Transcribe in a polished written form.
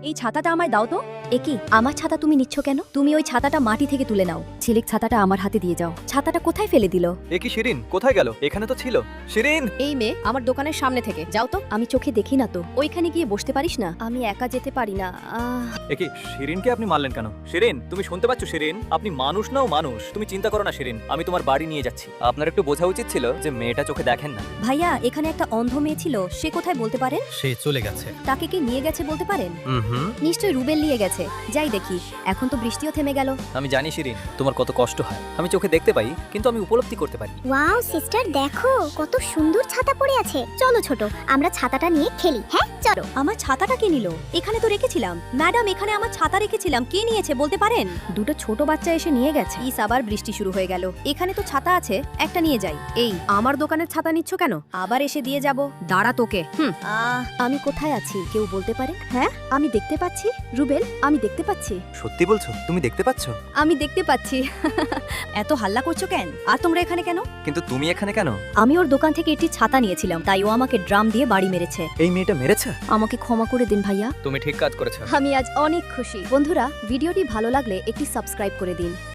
এই ছাতাটা আমায় দাও তো। একি আমার ছাতা তুমি নিচ্ছ কেন? তুমি ওই ছাতাটা মাটি থেকে তুলে নাও। ঝিলিক ছাতাটা আমার হাতে দিয়ে যাও। ছাতাটা কোথায় ফেলে দিল? এ কি শিরিন কোথায় গেল? এখানে তো ছিল। শিরিন! এই মেয়ে আমার দোকানের সামনে থেকে যাও তো। আমি চোখে দেখি না তো। ওইখানে গিয়ে বসতে পারিস না? আমি একা যেতে পারি না। এ কি শিরিনকে আপনি মারলেন কেন? শিরিন, তুমি শুনতে পাচ্ছ শিরিন? আপনি মানুষ নাও মানুষ। তুমি চিন্তা করো না শিরিন, আমি তোমার বাড়ি নিয়ে যাচ্ছি। আপনার একটু বোঝা উচিত ছিল যে মেয়েটা চোখে দেখেন না। ভাইয়া এখানে একটা অন্ধ মেয়ে ছিল, সে কোথায় বলতে পারেন? সে চলে গেছে। তাকে কি নিয়ে গেছে বলতে পারেন? হুম। নিশ্চয়ই রুবেল নিয়ে গেছে। যাই দেখি। এখন তো বৃষ্টিও থেমে গেল। আমি জানি শিরিন তোমার কত কষ্ট হয়। আমি চোখে দেখতে পাই কিন্তু আমি উপলব্ধি করতে পারি। ওয়াও সিস্টার, দেখো কত সুন্দর ছাতা পড়ে আছে। চলো ছোট, আমরা ছাতাটা নিয়ে খেলি। হ্যাঁ চলো। আমার ছাতাটা কে নিল? এখানে তো রেখেছিলাম। ম্যাডাম এখানে আমার ছাতা রেখেছিলাম, কে নিয়েছে বলতে পারেন? দুটো ছোট বাচ্চা এসে নিয়ে গেছে। ইস, আবার বৃষ্টি শুরু হয়ে গেল। এখানে তো ছাতা আছে, একটা নিয়ে যাই। এই আমার দোকানের ছাতা নিচ্ছ কেন? আবার এসে দিয়ে যাব। দাঁড়া তোকে। আমি কোথায় আছি কেউ বলতে পারে? হ্যাঁ আমি দেখতে পাচ্ছি। রুবেল আমি দেখতে পাচ্ছি। সত্যি বলছো? তুমি দেখতে পাচ্ছ? আমি দেখতে পাচ্ছি। এত হাল্লা করছো কেন? আর তোমরা এখানে কেন? কিন্তু তুমি এখানে কেন? আমি ওর দোকান থেকে একটি ছাতা নিয়েছিলাম, তাই ও আমাকে ড্রাম দিয়ে বাড়ি মেরেছে। এই মেয়েটা মেরেছে? আমাকে ক্ষমা করে দিন ভাইয়া। তুমি ঠিক কাজ করেছো। আমি আজ অনেক খুশি। বন্ধুরা, ভিডিওটি ভালো লাগলে একটি সাবস্ক্রাইব করে দিন।